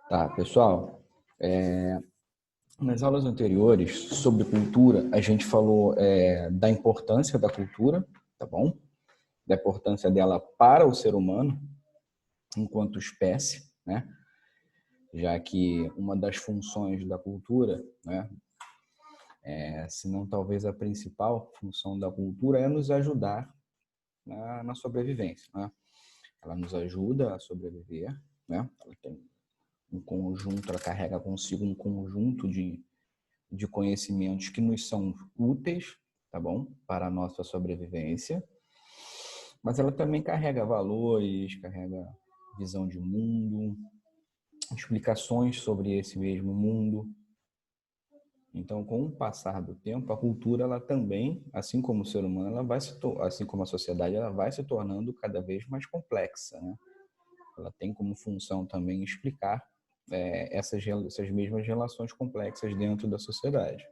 Tá, pessoal, nas aulas anteriores sobre cultura, a gente falou da importância da cultura, tá bom? Da importância dela para o ser humano enquanto espécie, né? Já que uma das funções da cultura, né, se não talvez a principal função da cultura é nos ajudar na sobrevivência, né? Ela nos ajuda a sobreviver, né? Ela tem um conjunto, ela carrega consigo um conjunto de conhecimentos que nos são úteis, tá bom? Para a nossa sobrevivência, mas ela também carrega valores, carrega visão de mundo, explicações sobre esse mesmo mundo. Então, com o passar do tempo, a cultura ela também, assim como o ser humano, ela vai assim como a sociedade, ela vai se tornando cada vez mais complexa, né? Ela tem como função também explicar essas mesmas relações complexas dentro da sociedade.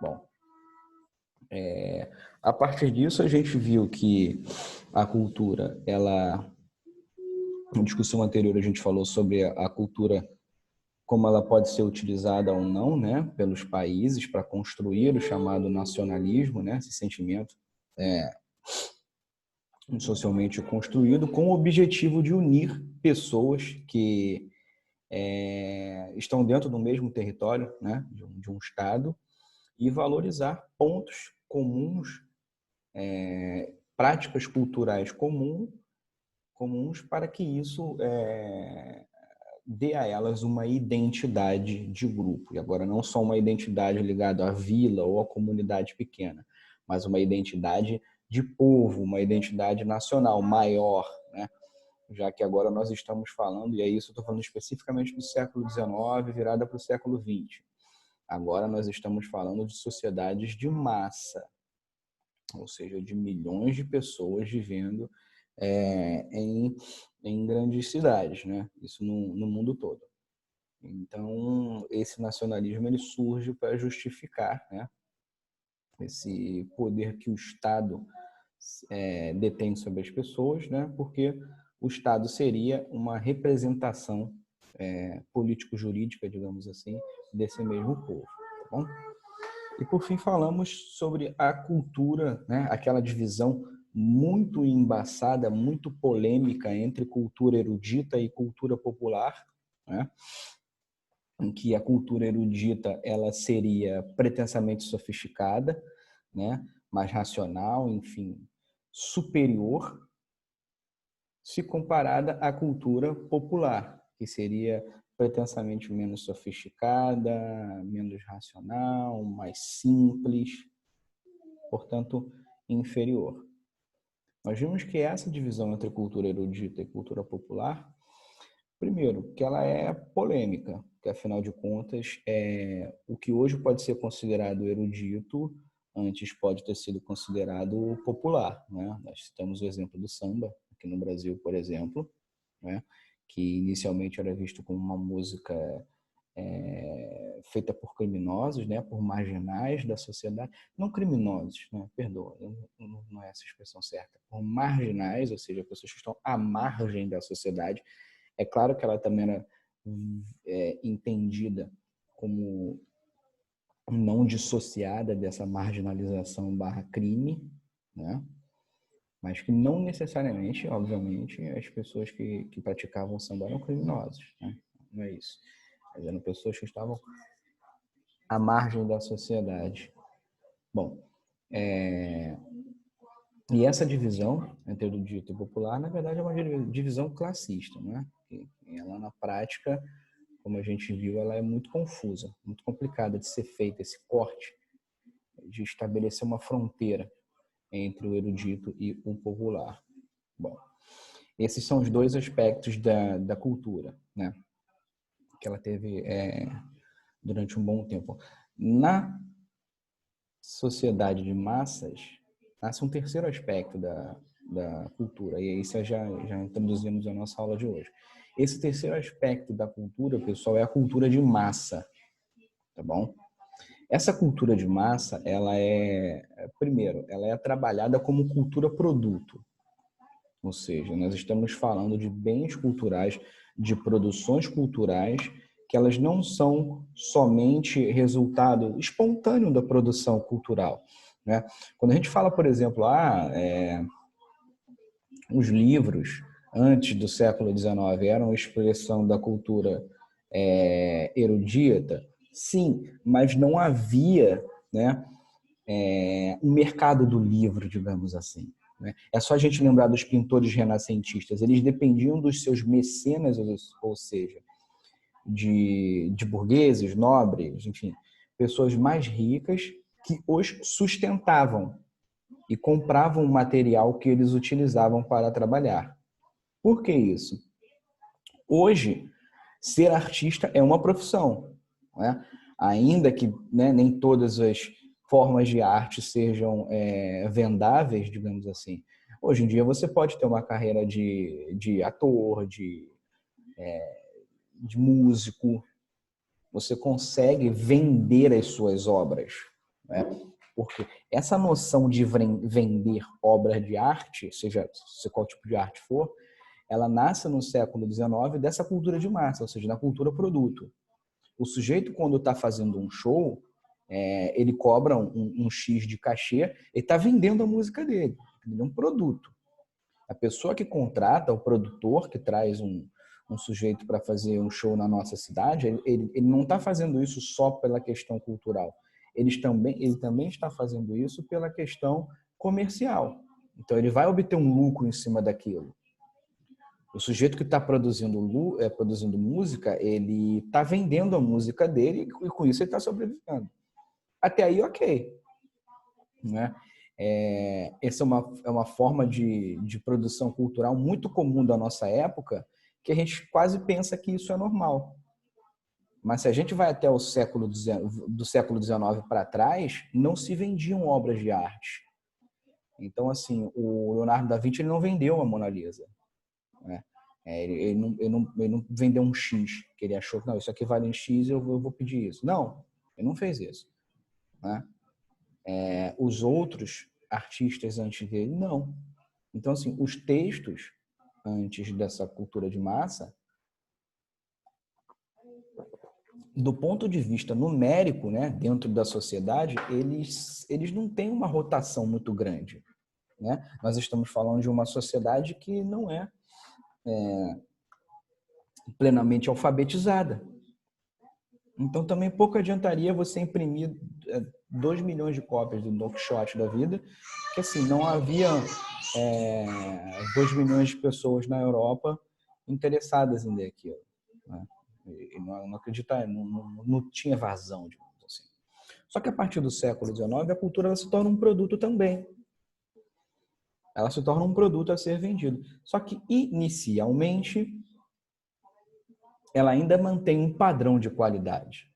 Bom, a partir disso, a gente viu que a cultura, na discussão anterior, a gente falou sobre a cultura, como ela pode ser utilizada ou não, né, pelos países para construir o chamado nacionalismo, né, esse sentimento socialmente construído, com o objetivo de unir pessoas que estão dentro do mesmo território, né, de um estado, e valorizar pontos comuns, práticas culturais comuns para que isso dê a elas uma identidade de grupo. E agora não só uma identidade ligada à vila ou à comunidade pequena, mas uma identidade de povo, uma identidade nacional maior, né? Já que agora nós estamos falando, e é isso eu estou falando especificamente do século XIX, virada para o século XX. Agora nós estamos falando de sociedades de massa, ou seja, de milhões de pessoas vivendo em grandes cidades, né? Isso no mundo todo. Então, esse nacionalismo ele surge para justificar, né, esse poder que o Estado detém sobre as pessoas, né, porque o Estado seria uma representação político-jurídica, digamos assim, desse mesmo povo. Tá bom? E, por fim, falamos sobre a cultura, né, aquela divisão muito embaçada, muito polêmica entre cultura erudita e cultura popular, né? Em que a cultura erudita ela seria pretensamente sofisticada, né, mais racional, enfim, superior, se comparada à cultura popular, que seria pretensamente menos sofisticada, menos racional, mais simples, portanto, inferior. Nós vimos que essa divisão entre cultura erudita e cultura popular, primeiro, que ela é polêmica, que afinal de contas, o que hoje pode ser considerado erudito, antes pode ter sido considerado popular, né? Nós citamos o exemplo do samba, aqui no Brasil, por exemplo, né? Que inicialmente era visto como uma música feita por criminosos, né, por marginais da sociedade, não criminosos, né, perdoa, não é essa a expressão certa, por marginais, ou seja, pessoas que estão à margem da sociedade. É claro que ela também era entendida como não dissociada dessa marginalização barra crime, né, mas que não necessariamente, obviamente, as pessoas que praticavam samba eram criminosos, né? Não é isso. Mas eram pessoas que estavam à margem da sociedade. Bom, e essa divisão entre erudito e popular, na verdade, é uma divisão classista, né? E ela, na prática, como a gente viu, ela é muito confusa, muito complicada de ser feita, esse corte, de estabelecer uma fronteira entre o erudito e o popular. Bom, esses são os dois aspectos da cultura, né? Que ela teve durante um bom tempo. Na sociedade de massas, nasce um terceiro aspecto da cultura, e isso já introduzimos na nossa aula de hoje. Esse terceiro aspecto da cultura, pessoal, é a cultura de massa, tá bom? Essa cultura de massa, primeiro, ela é trabalhada como cultura produto. Ou seja, nós estamos falando de bens culturais, de produções culturais, que elas não são somente resultado espontâneo da produção cultural, né? Quando a gente fala, por exemplo, os livros antes do século XIX eram expressão da cultura erudita, sim, mas não havia, né, um mercado do livro, digamos assim. Né? É só a gente lembrar dos pintores renascentistas. Eles dependiam dos seus mecenas, ou seja, de burgueses, nobres, enfim, pessoas mais ricas que os sustentavam e compravam o material que eles utilizavam para trabalhar. Por que isso? Hoje, ser artista é uma profissão, né? Ainda que, né, nem todas as formas de arte sejam vendáveis, digamos assim. Hoje em dia você pode ter uma carreira de ator, de músico, você consegue vender as suas obras, né? Porque essa noção de vender obras de arte, seja qual tipo de arte for, ela nasce no século XIX dessa cultura de massa, ou seja, da cultura produto. O sujeito, quando está fazendo um show, ele cobra um X de cachê, ele está vendendo a música dele, ele é um produto. A pessoa que contrata, o produtor que traz um sujeito para fazer um show na nossa cidade, ele não está fazendo isso só pela questão cultural. Ele também está fazendo isso pela questão comercial. Então, ele vai obter um lucro em cima daquilo. O sujeito que está produzindo música, ele está vendendo a música dele e com isso ele está sobrevivendo. Até aí, ok. Né? Essa é uma forma de produção cultural muito comum da nossa época, que a gente quase pensa que isso é normal. Mas se a gente vai até do século XIX para trás, não se vendiam obras de arte. Então, assim, o Leonardo da Vinci ele não vendeu a Mona Lisa. Né? Ele não vendeu um X, que ele achou que não, isso aqui vale um X, eu vou pedir isso. Não, ele não fez isso. Né? Os outros artistas antes dele, não. Então, assim, os textos antes dessa cultura de massa, do ponto de vista numérico, né, dentro da sociedade, eles não têm uma rotação muito grande. Né? Nós estamos falando de uma sociedade que não é plenamente alfabetizada. Então, também pouco adiantaria você imprimir 2 milhões de cópias do Don Quixote da vida, porque assim, não havia 2 milhões de pessoas na Europa interessadas em ler aquilo. Né? E não acreditar, não tinha vazão, digamos assim. Só que a partir do século XIX, a cultura ela se torna um produto também. Ela se torna um produto a ser vendido. Só que, inicialmente, ela ainda mantém um padrão de qualidade.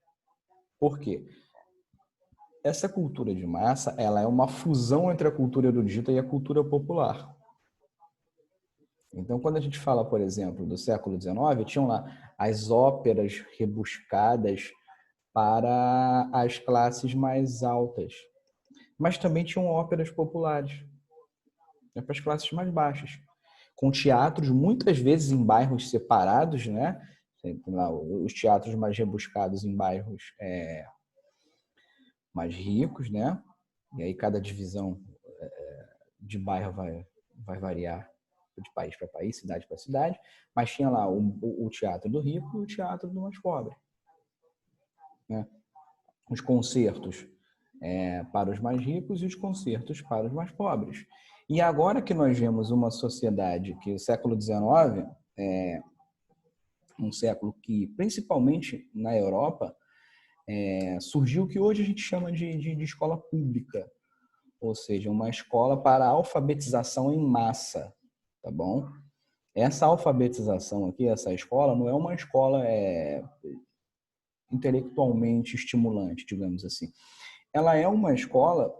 Por quê? Essa cultura de massa, ela é uma fusão entre a cultura erudita e a cultura popular. Então, quando a gente fala, por exemplo, do século XIX, tinham lá as óperas rebuscadas para as classes mais altas. Mas também tinham óperas populares, né, para as classes mais baixas. Com teatros, muitas vezes em bairros separados, né? Lá, os teatros mais rebuscados em bairros mais ricos, né? E aí cada divisão de bairro vai variar de país para país, cidade para cidade, mas tinha lá o teatro do rico e o teatro do mais pobre. Né? Os concertos para os mais ricos e os concertos para os mais pobres. E agora que nós vemos uma sociedade que o século XIX é um século que, principalmente na Europa, surgiu o que hoje a gente chama de escola pública, ou seja, uma escola para alfabetização em massa, tá bom? Essa alfabetização aqui, essa escola, não é uma escola intelectualmente estimulante, digamos assim. Ela é uma escola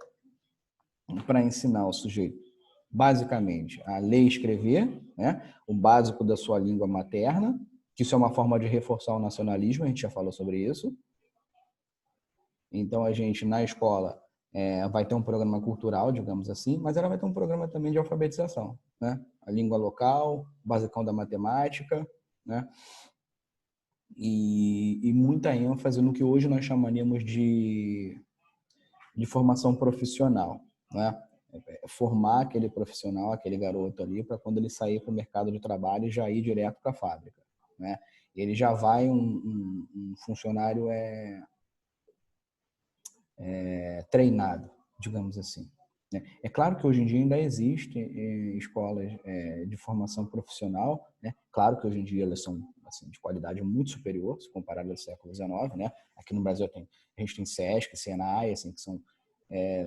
para ensinar o sujeito, basicamente, a ler e escrever, né? O básico da sua língua materna, que isso é uma forma de reforçar o nacionalismo, a gente já falou sobre isso. Então, a gente, na escola, vai ter um programa cultural, digamos assim, mas ela vai ter um programa também de alfabetização, né? A língua local, o basicão da matemática, né? E muita ênfase no que hoje nós chamaríamos de formação profissional, né? Formar aquele profissional, aquele garoto ali, para quando ele sair para o mercado de trabalho já ir direto para a fábrica, né? Ele já vai um funcionário treinado, digamos assim. É claro que hoje em dia ainda existem escolas de formação profissional, né? Claro que hoje em dia elas são assim, de qualidade muito superior, se comparado ao século XIX, né? Aqui no Brasil a gente tem SESC, Senai, assim, que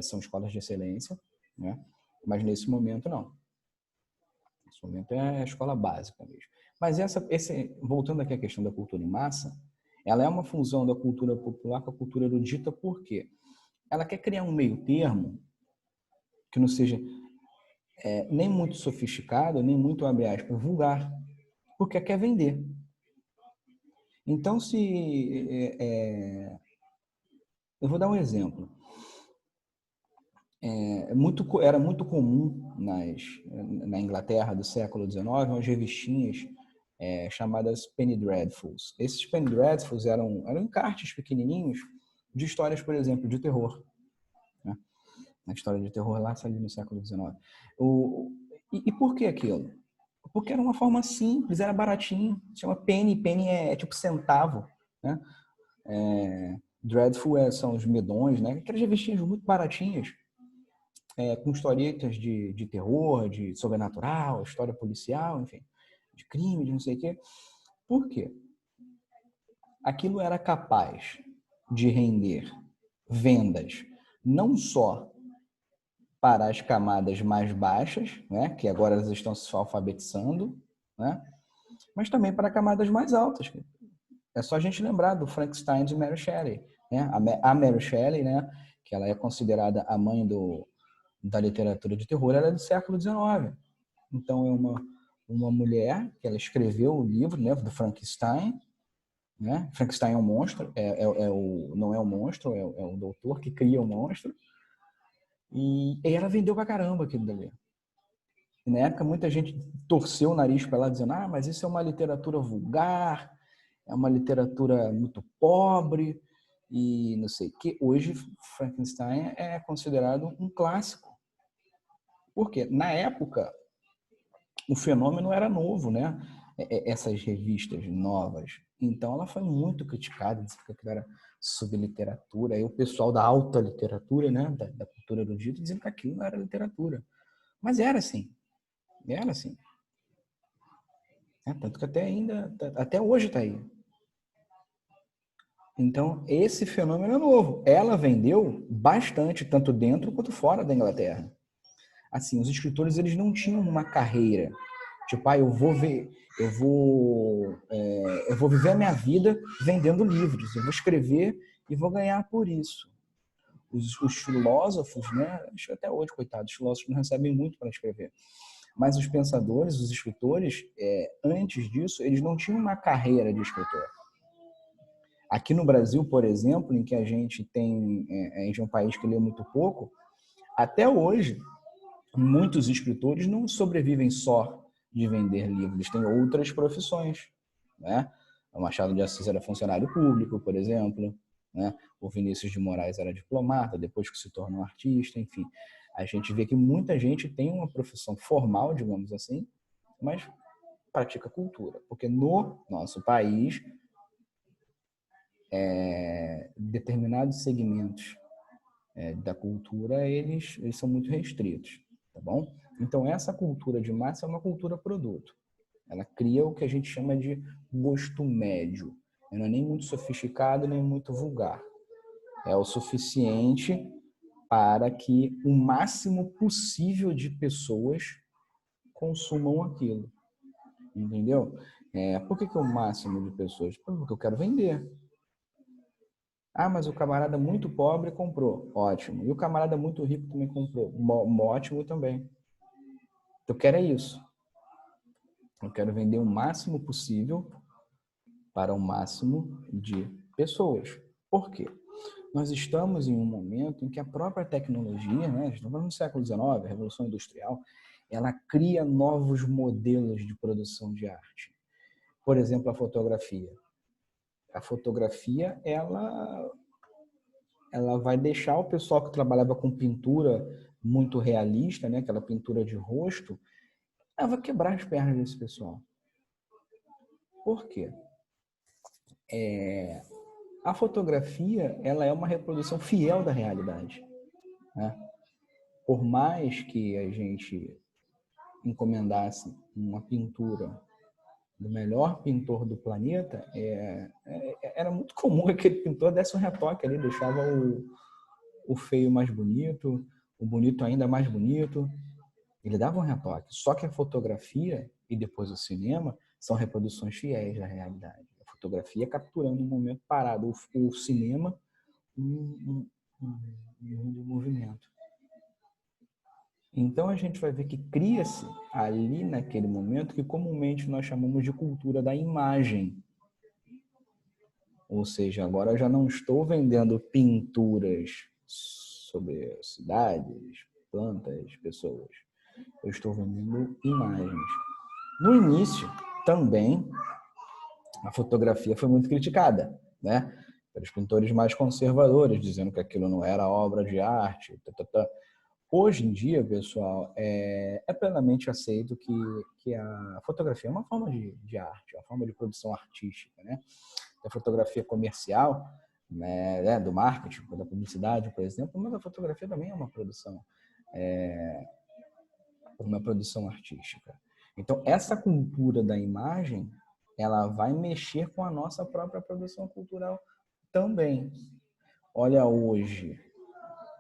são escolas de excelência, né? Mas nesse momento não. Nesse momento é a escola básica mesmo. Mas voltando aqui à questão da cultura em massa, ela é uma fusão da cultura popular com a cultura erudita, por quê? Ela quer criar um meio termo que não seja nem muito sofisticado, nem muito, abre aspas, vulgar, porque quer vender. Então, eu vou dar um exemplo. Era muito comum na Inglaterra do século XIX umas revistinhas chamadas Penny Dreadfuls. Esses Penny Dreadfuls eram encartes pequenininhos de histórias, por exemplo, de terror. Né? Na história de terror lá ali no século XIX. E por que aquilo? Porque era uma forma simples, era baratinho, chama penny, penny é tipo centavo, né? Dreadful são os medões, né? Aquelas revistinhas muito baratinhas, com historietas de terror, de sobrenatural, história policial, enfim, de crime, de não sei o quê. Por quê? Aquilo era capaz de render vendas não só para as camadas mais baixas, né, que agora elas estão se alfabetizando, né, mas também para camadas mais altas. É só a gente lembrar do Frankenstein de Mary Shelley, né? A Mary Shelley, né, que ela é considerada a mãe da literatura de terror, ela é do século XIX. Então é uma mulher que ela escreveu o livro, né, do Frankenstein, né? Frankenstein é um monstro, não é um monstro, é o doutor que cria o monstro. E ela vendeu pra caramba aquilo dali. E na época muita gente torceu o nariz para ela dizendo: mas isso é uma literatura vulgar, é uma literatura muito pobre e não sei o que. Hoje Frankenstein é considerado um clássico. Por quê? Na época o fenômeno era novo, né? Essas revistas novas. Então ela foi muito criticada, disse que aquilo era subliteratura. Aí o pessoal da alta literatura, né, da cultura erudita, dizendo que aquilo não era literatura. Mas era assim. Era assim. Tanto que até hoje está aí. Então, esse fenômeno é novo. Ela vendeu bastante, tanto dentro quanto fora da Inglaterra. Assim, os escritores eles não tinham uma carreira. Tipo, eu vou viver a minha vida vendendo livros. Eu vou escrever e vou ganhar por isso. Os filósofos, né? Acho que até hoje, coitados, os filósofos não recebem muito para escrever. Mas os pensadores, os escritores, antes disso, eles não tinham uma carreira de escritor. Aqui no Brasil, por exemplo, em que a gente é um país que lê muito pouco, até hoje, muitos escritores não sobrevivem só de vender livros, eles têm outras profissões, né? O Machado de Assis era funcionário público, por exemplo, né? O Vinícius de Moraes era diplomata, depois que se tornou artista, enfim. A gente vê que muita gente tem uma profissão formal, digamos assim, mas pratica cultura, porque no nosso país determinados segmentos da cultura eles são muito restritos, tá bom? Então essa cultura de massa é uma cultura produto. Ela cria o que a gente chama de gosto médio. Não é nem muito sofisticado nem muito vulgar. É o suficiente para que o máximo possível de pessoas consumam aquilo, entendeu? Por que o máximo de pessoas? Porque eu quero vender. Mas o camarada muito pobre comprou. Ótimo. E o camarada muito rico também comprou. Ótimo também. Eu quero isso. Eu quero vender o máximo possível para o máximo de pessoas. Por quê? nós estamos em um momento em que a própria tecnologia, né, estamos no século XIX, a Revolução Industrial, ela cria novos modelos de produção de arte. Por exemplo, a fotografia. A fotografia, ela vai deixar o pessoal que trabalhava com pintura muito realista, né, aquela pintura de rosto, ela vai quebrar as pernas desse pessoal. Por quê? A fotografia, ela é uma reprodução fiel da realidade, né? Por mais que a gente encomendasse uma pintura do melhor pintor do planeta, era muito comum que aquele pintor desse um retoque ali, deixava o feio mais bonito, o bonito ainda mais bonito. Ele dava um retoque. Só que a fotografia e depois o cinema são reproduções fiéis da realidade. A fotografia capturando um momento parado. O cinema, um movimento. Então a gente vai ver que cria-se ali naquele momento que comumente nós chamamos de cultura da imagem. Ou seja, agora eu já não estou vendendo pinturas sobre cidades, plantas, pessoas. Eu estou vendendo imagens. No início, também, a fotografia foi muito criticada, né? Pelos pintores mais conservadores, dizendo que aquilo não era obra de arte. Hoje em dia, pessoal, é plenamente aceito que a fotografia é uma forma de arte, uma forma de produção artística, né? A fotografia comercial, né, do marketing, da publicidade, por exemplo, mas a fotografia também é uma produção artística. Então, essa cultura da imagem, ela vai mexer com a nossa própria produção cultural também. Olha hoje,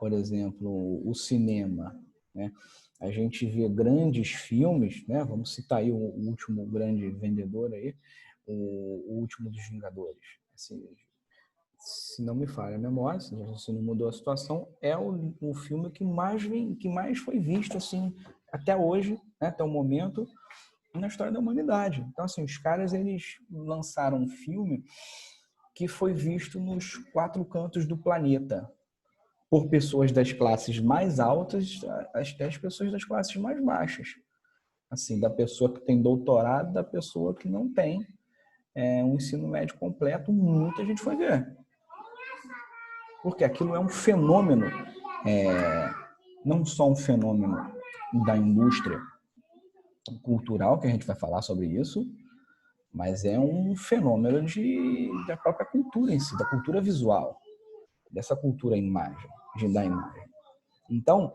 por exemplo, o cinema, né? A gente vê grandes filmes, né? Vamos citar aí o último grande vendedor aí, o último dos Vingadores. Assim, se não me falha a memória, se não mudou a situação, é o filme que mais foi visto assim até hoje, né? Até o momento, na história da humanidade. Então, assim, os caras eles lançaram um filme que foi visto nos 4 cantos do planeta, por pessoas das classes mais altas até as pessoas das classes mais baixas. Assim, da pessoa que tem doutorado, da pessoa que não tem um ensino médio completo, muita gente foi ver. Porque aquilo é um fenômeno, não só um fenômeno da indústria cultural, que a gente vai falar sobre isso, mas é um fenômeno da própria cultura em si, da cultura visual, dessa cultura da imagem. Então,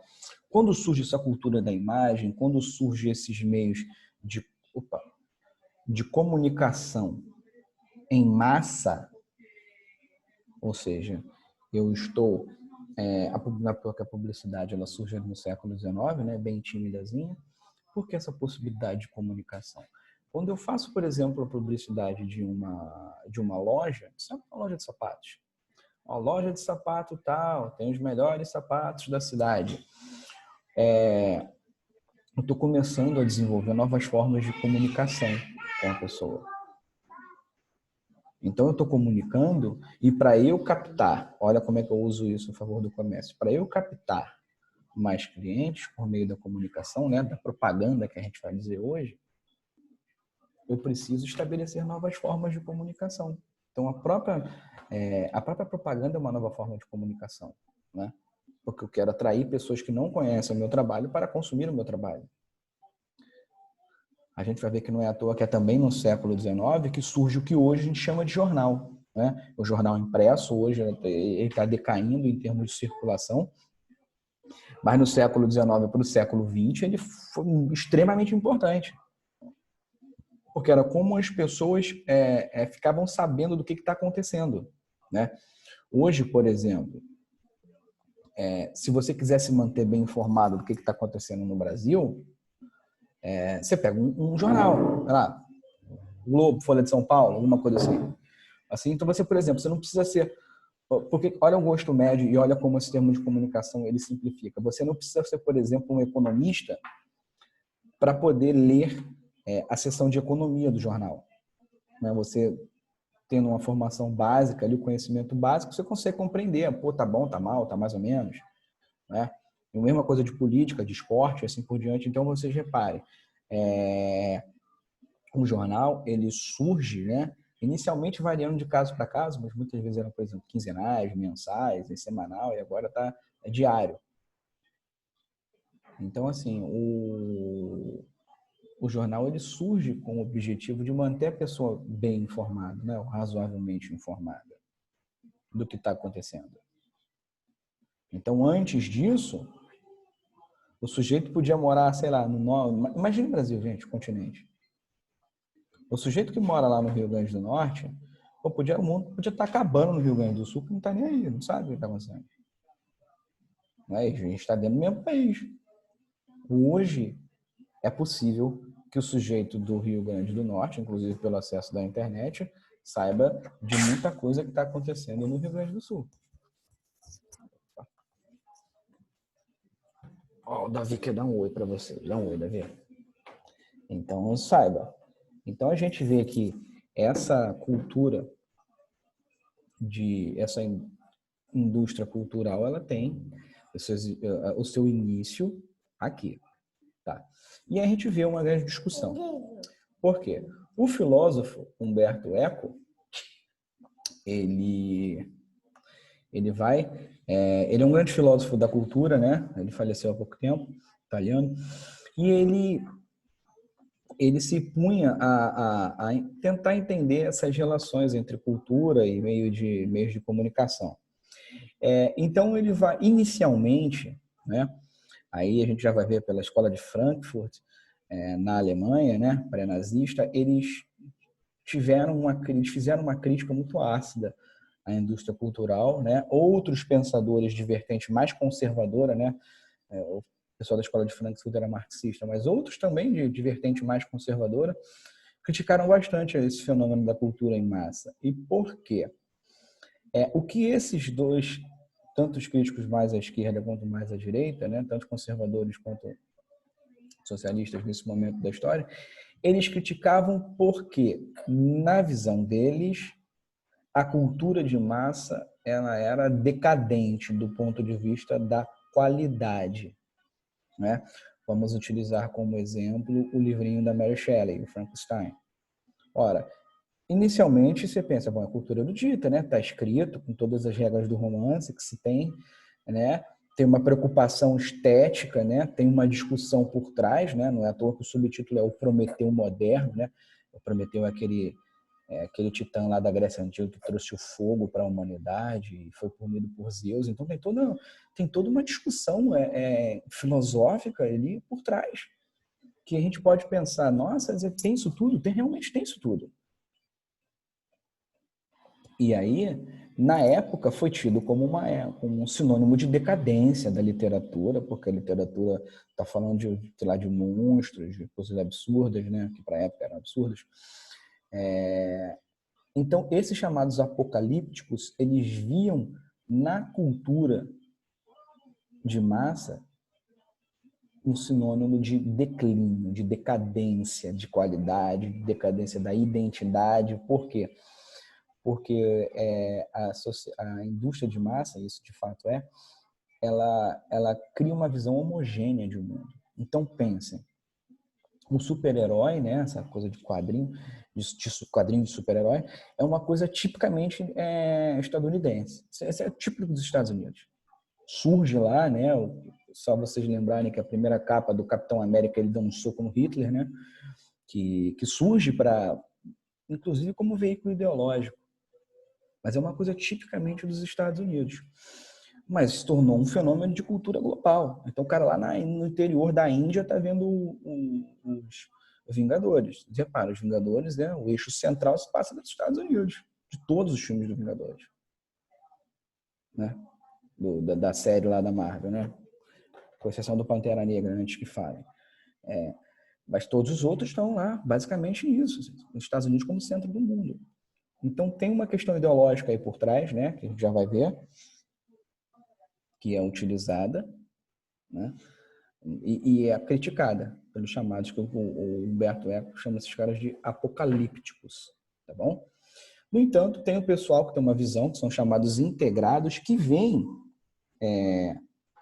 quando surge essa cultura da imagem, quando surgem esses meios de comunicação em massa, ou seja, eu estou... a publicidade ela surge no século XIX, né, bem timidazinha. Por que essa possibilidade de comunicação? Quando eu faço, por exemplo, a publicidade de uma loja, sabe, uma loja de sapatos. Uma loja de sapato tal, tem os melhores sapatos da cidade. Eu estou começando a desenvolver novas formas de comunicação com a pessoa. Então, eu estou comunicando e para eu captar, olha como é que eu uso isso a favor do comércio, para eu captar mais clientes por meio da comunicação, né, da propaganda que a gente vai dizer hoje, eu preciso estabelecer novas formas de comunicação. Então, a própria propaganda é uma nova forma de comunicação, né? Porque eu quero atrair pessoas que não conhecem o meu trabalho para consumir o meu trabalho. A gente vai ver que não é à toa que é também no século XIX que surge o que hoje a gente chama de jornal, né? O jornal impresso hoje ele está decaindo em termos de circulação, mas no século XIX para o século XX ele foi extremamente importante. Porque era como as pessoas ficavam sabendo do que está acontecendo, né? Hoje, por exemplo, se você quiser se manter bem informado do que está acontecendo no Brasil, você pega um jornal, sei lá, Globo, Folha de São Paulo, alguma coisa assim. Então você, por exemplo, você não precisa ser... Porque olha o gosto médio e olha como esse termo de comunicação ele simplifica. Você não precisa ser, por exemplo, um economista para poder ler a seção de economia do jornal. Você tendo uma formação básica, ali, o conhecimento básico, você consegue compreender, pô, tá bom, tá mal, tá mais ou menos, né? E a mesma coisa de política, de esporte, assim por diante. Então, vocês reparem, o jornal, ele surge, né, inicialmente variando de caso para caso, mas muitas vezes eram, por exemplo, quinzenais, mensais, semanal, e agora é diário. Então, assim, o jornal ele surge com o objetivo de manter a pessoa bem informada, né, ou razoavelmente informada do que está acontecendo. Então, antes disso, o sujeito podia morar, sei lá, imagina o Brasil, gente, o continente. O sujeito que mora lá no Rio Grande do Norte, o mundo podia estar acabando no Rio Grande do Sul, que não está nem aí, não sabe o que está acontecendo. Mas a gente está dentro do mesmo país. Hoje, é possível que o sujeito do Rio Grande do Norte, inclusive pelo acesso da internet, saiba de muita coisa que está acontecendo no Rio Grande do Sul. Ó, o Davi quer dar um oi para você. Dá um oi, Davi. Então, saiba. Então, a gente vê que essa cultura, essa indústria cultural, ela tem o seu início aqui. Tá? E a gente vê uma grande discussão. Por quê? O filósofo Umberto Eco, ele é um grande filósofo da cultura, né? Ele faleceu há pouco tempo, italiano, e ele se punha a tentar entender essas relações entre cultura e meios de comunicação. Então ele vai inicialmente, né? Aí a gente já vai ver pela escola de Frankfurt, na Alemanha, né? Pré-nazista, eles fizeram uma crítica muito ácida à indústria cultural, né? Outros pensadores de vertente mais conservadora, né? O pessoal da escola de Frankfurt era marxista, mas outros também de vertente mais conservadora criticaram bastante esse fenômeno da cultura em massa. E por quê? O que esses dois, tanto os críticos mais à esquerda quanto mais à direita, né? Tanto conservadores quanto socialistas nesse momento da história, eles criticavam porque, na visão deles, a cultura de massa ela era decadente do ponto de vista da qualidade, né? Vamos utilizar como exemplo o livrinho da Mary Shelley, o Frankenstein. Ora, inicialmente você pensa, bom, a cultura erudita, né? Está escrito com todas as regras do romance que se tem, né? Tem uma preocupação estética, né? Tem uma discussão por trás, né? Não é à toa que o subtítulo é o Prometeu moderno, né? O Prometeu é aquele titã lá da Grécia Antiga que trouxe o fogo para a humanidade e foi punido por Zeus. Então tem toda uma discussão filosófica ali por trás, que a gente pode pensar, nossa, tem isso tudo? Realmente tem isso tudo. E aí, na época, foi tido como um sinônimo de decadência da literatura, porque a literatura está falando de monstros, de coisas absurdas, né? Que para a época eram absurdas. Então, esses chamados apocalípticos, eles viam na cultura de massa um sinônimo de declínio, de decadência de qualidade, de decadência da identidade. Por quê? Porque a indústria de massa, isso de fato ela cria uma visão homogênea de um mundo. Então, pensem, um super-herói, né, essa coisa de quadrinho de super-herói, é uma coisa tipicamente estadunidense. Isso é típico dos Estados Unidos. Surge lá, né, só vocês lembrarem que a primeira capa do Capitão América ele dá um soco no Hitler, né, que surge para, inclusive, como veículo ideológico. Mas é uma coisa tipicamente dos Estados Unidos. Mas se tornou um fenômeno de cultura global. Então, o cara lá no interior da Índia está vendo os Vingadores. Repara, os Vingadores, né, o eixo central se passa nos Estados Unidos, de todos os filmes dos Vingadores. Né? Da série lá da Marvel, né? Com exceção do Pantera Negra, antes que falem. Mas todos os outros estão lá, basicamente nisso, nos Estados Unidos como centro do mundo. Então tem uma questão ideológica aí por trás, né, que a gente já vai ver, que é utilizada, né, e é criticada pelos chamados, que o Humberto Eco chama esses caras de apocalípticos, tá bom? No entanto, tem o pessoal que tem uma visão, que são chamados integrados, que veem,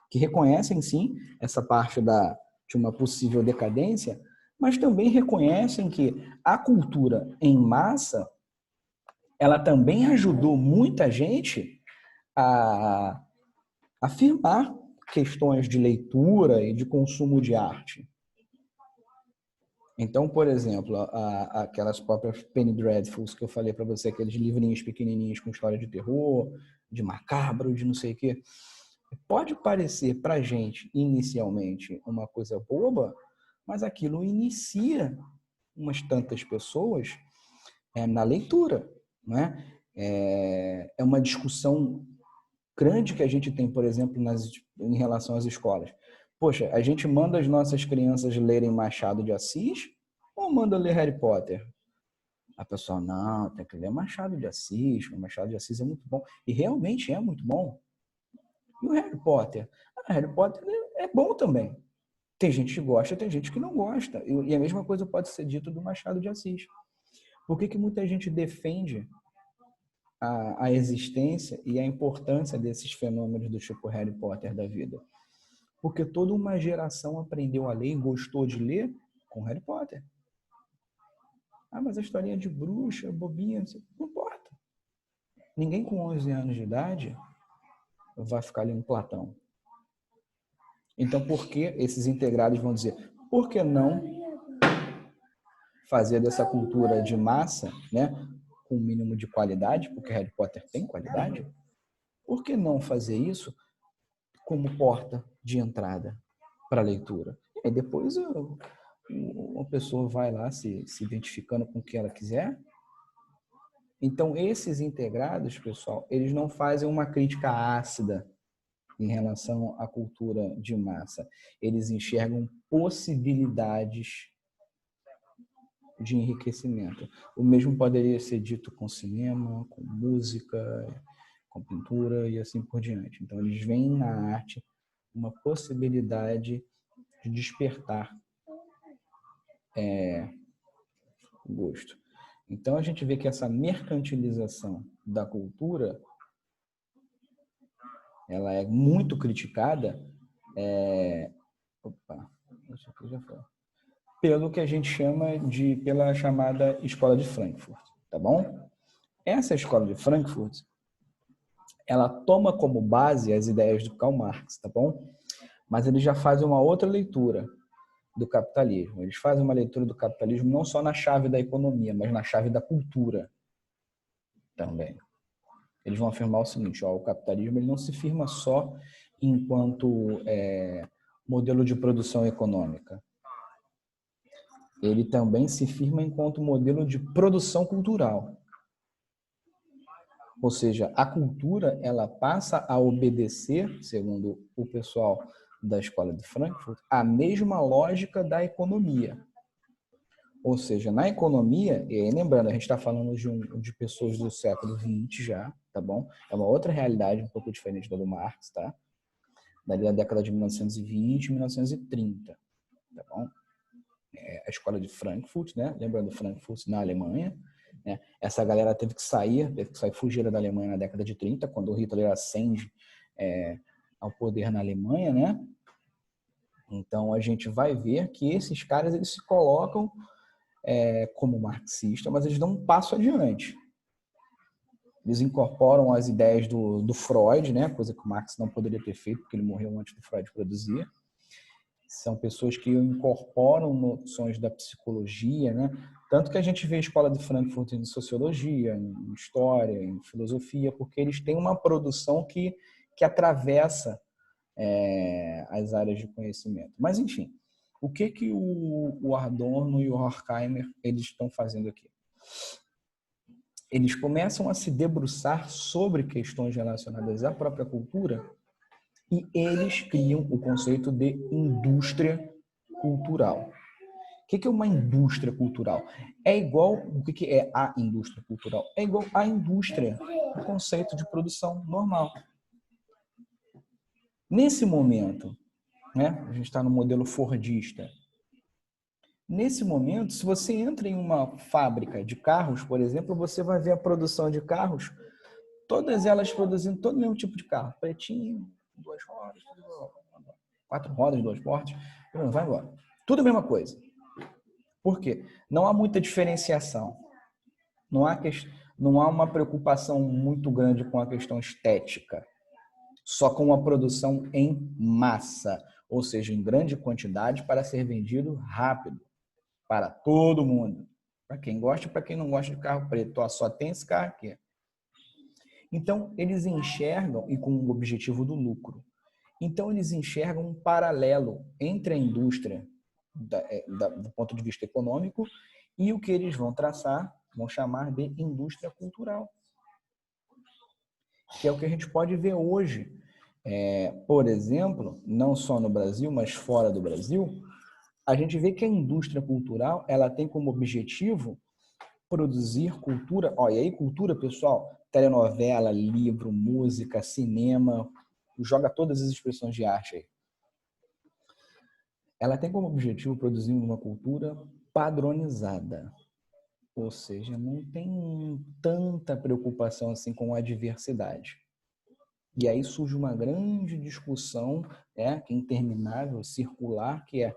que reconhecem, sim, essa parte de uma possível decadência, mas também reconhecem que a cultura em massa, ela também ajudou muita gente a afirmar questões de leitura e de consumo de arte. Então, por exemplo, aquelas próprias Penny Dreadfuls que eu falei para você, aqueles livrinhos pequenininhos com história de terror, de macabro, de não sei o quê, pode parecer para a gente, inicialmente, uma coisa boba, mas aquilo inicia umas tantas pessoas na leitura, né? É uma discussão grande que a gente tem, por exemplo, em relação às escolas. Poxa, a gente manda as nossas crianças lerem Machado de Assis ou manda ler Harry Potter? A pessoa, não, tem que ler Machado de Assis, o Machado de Assis é muito bom. E realmente é muito bom. E o Harry Potter? Harry Potter é bom também. Tem gente que gosta, tem gente que não gosta. E a mesma coisa pode ser dito do Machado de Assis. Por que muita gente defende a existência e a importância desses fenômenos do tipo Harry Potter da vida? Porque toda uma geração aprendeu a ler e gostou de ler com Harry Potter. Mas a historinha de bruxa, bobinha, não importa. Ninguém com 11 anos de idade vai ficar lendo Platão. Então, por que esses integrados vão dizer, por que não fazer dessa cultura de massa, né, com um mínimo de qualidade, porque Harry Potter tem qualidade, por que não fazer isso como porta de entrada para a leitura? E aí depois uma pessoa vai lá se identificando com o que ela quiser. Então, esses integrados, pessoal, eles não fazem uma crítica ácida em relação à cultura de massa. Eles enxergam possibilidades de enriquecimento. O mesmo poderia ser dito com cinema, com música, com pintura e assim por diante. Então, eles veem na arte uma possibilidade de despertar o gosto. Então, a gente vê que essa mercantilização da cultura, ela é muito criticada, isso aqui já foi, pelo que a gente chama pela chamada Escola de Frankfurt, tá bom? Essa Escola de Frankfurt, ela toma como base as ideias do Karl Marx, tá bom? Mas eles já fazem uma outra leitura do capitalismo. Eles fazem uma leitura do capitalismo não só na chave da economia, mas na chave da cultura também. Eles vão afirmar o seguinte, o capitalismo ele não se firma só enquanto modelo de produção econômica. Ele também se firma enquanto modelo de produção cultural. Ou seja, a cultura ela passa a obedecer, segundo o pessoal da Escola de Frankfurt, a mesma lógica da economia. Ou seja, na economia, e aí, lembrando, a gente está falando de pessoas do século XX já, tá bom? É uma outra realidade um pouco diferente da do Marx, tá? Da década de 1920 e 1930, tá bom? A Escola de Frankfurt, né? Lembrando, Frankfurt na Alemanha, né? Essa galera teve que sair fugir da Alemanha na década de 30, quando o Hitler ascende ao poder na Alemanha, né? Então, a gente vai ver que esses caras eles se colocam como marxista, mas eles dão um passo adiante. Eles incorporam as ideias do Freud, né? Coisa que o Marx não poderia ter feito, porque ele morreu antes do Freud produzir. São pessoas que incorporam noções da psicologia, né? Tanto que a gente vê a Escola de Frankfurt em sociologia, em história, em filosofia, porque eles têm uma produção que atravessa as áreas de conhecimento. Mas, enfim, o que o Adorno e o Horkheimer eles estão fazendo aqui? Eles começam a se debruçar sobre questões relacionadas à própria cultura e eles criam o conceito de indústria cultural. O que é uma indústria cultural? O que é a indústria cultural? É igual à indústria, o conceito de produção normal. Nesse momento, né, a gente está no modelo fordista, Nesse momento, se você entra em uma fábrica de carros, por exemplo, você vai ver a produção de carros, todas elas produzindo todo o mesmo tipo de carro. Pretinho, duas rodas, quatro rodas, duas portas, vai embora. Tudo a mesma coisa. Por quê? Não há muita diferenciação. Não há, não há uma preocupação muito grande com a questão estética. Só com a produção em massa, ou seja, em grande quantidade para ser vendido rápido para todo mundo. Para quem gosta e para quem não gosta de carro preto. Ó, só tem esse carro aqui. Então, eles enxergam, e com o objetivo do lucro, então eles enxergam um paralelo entre a indústria do ponto de vista econômico e o que eles vão traçar, vão chamar de indústria cultural, que é o que a gente pode ver hoje. Por exemplo, não só no Brasil, mas fora do Brasil, a gente vê que a indústria cultural ela tem como objetivo produzir cultura. E aí cultura, pessoal, telenovela, livro, música, cinema, joga todas as expressões de arte aí. Ela tem como objetivo produzir uma cultura padronizada. Ou seja, não tem tanta preocupação assim com a diversidade. E aí surge uma grande discussão, que é interminável, circular, que é: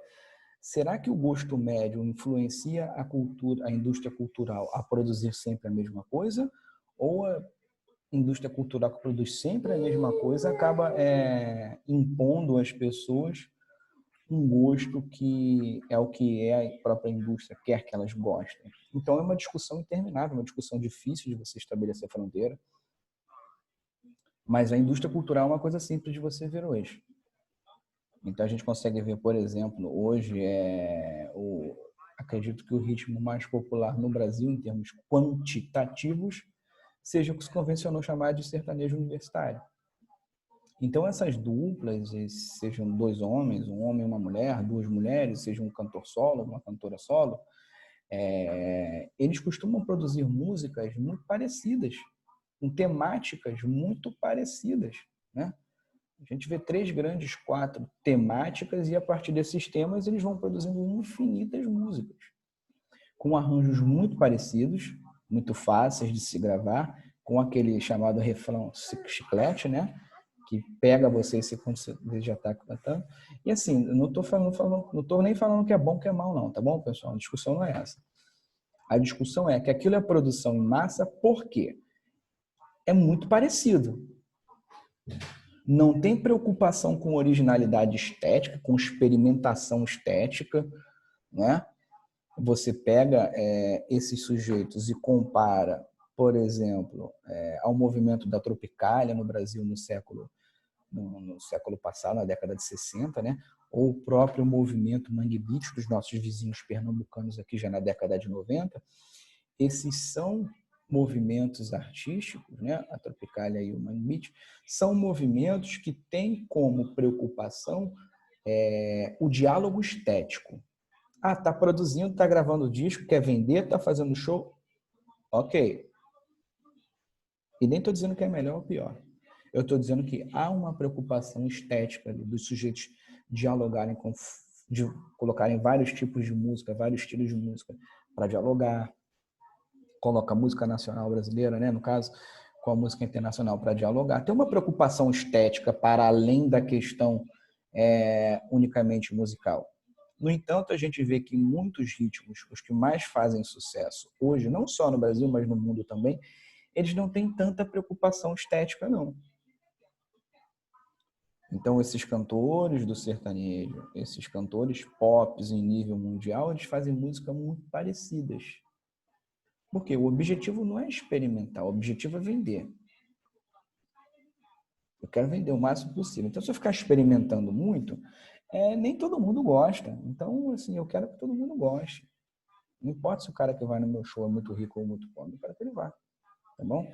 será que o gosto médio influencia a cultura, a indústria cultural a produzir sempre a mesma coisa? Ou a indústria cultural que produz sempre a mesma coisa acaba impondo às pessoas um gosto que é o que a própria indústria quer que elas gostem? Então é uma discussão interminável, uma discussão difícil de você estabelecer fronteira. Mas a indústria cultural é uma coisa simples de você ver hoje. Então a gente consegue ver, por exemplo, hoje acredito que o ritmo mais popular no Brasil, em termos quantitativos, seja o que se convencionou chamar de sertanejo universitário. Então essas duplas, sejam dois homens, um homem e uma mulher, duas mulheres, seja um cantor solo, uma cantora solo, eles costumam produzir músicas muito parecidas, com temáticas muito parecidas, né? A gente vê quatro temáticas e a partir desses temas eles vão produzindo infinitas músicas, com arranjos muito parecidos, muito fáceis de se gravar, com aquele chamado refrão chiclete, né? Que pega você e você já está cantando. E assim, não estou nem falando que é bom que é mal não, tá bom, pessoal? A discussão não é essa. A discussão é que aquilo é produção em massa, por quê? É muito parecido. Não tem preocupação com originalidade estética, com experimentação estética, né? Você pega esses sujeitos e compara, por exemplo, ao movimento da Tropicália no Brasil no século passado, na década de 60, né? Ou o próprio movimento Mangue Beat dos nossos vizinhos pernambucanos aqui já na década de 90. Esses são movimentos artísticos, né? A Tropicália e o Mangue Beat, são movimentos que têm como preocupação o diálogo estético. Tá produzindo, tá gravando disco, quer vender, tá fazendo show. Ok. E nem estou dizendo que é melhor ou pior. Eu estou dizendo que há uma preocupação estética dos sujeitos dialogarem de colocarem vários tipos de música, vários estilos de música para dialogar. Coloca a música nacional brasileira, né, no caso, com a música internacional para dialogar. Tem uma preocupação estética para além da questão unicamente musical. No entanto, a gente vê que muitos ritmos, os que mais fazem sucesso hoje, não só no Brasil, mas no mundo também, eles não têm tanta preocupação estética, não. Então, esses cantores do sertanejo, esses cantores pop em nível mundial, eles fazem música muito parecidas. Porque o objetivo não é experimentar, o objetivo é vender. Eu quero vender o máximo possível. Então, se eu ficar experimentando muito, nem todo mundo gosta. Então, assim, eu quero que todo mundo goste. Não importa se o cara que vai no meu show é muito rico ou muito pobre, eu quero que ele vá. Tá bom?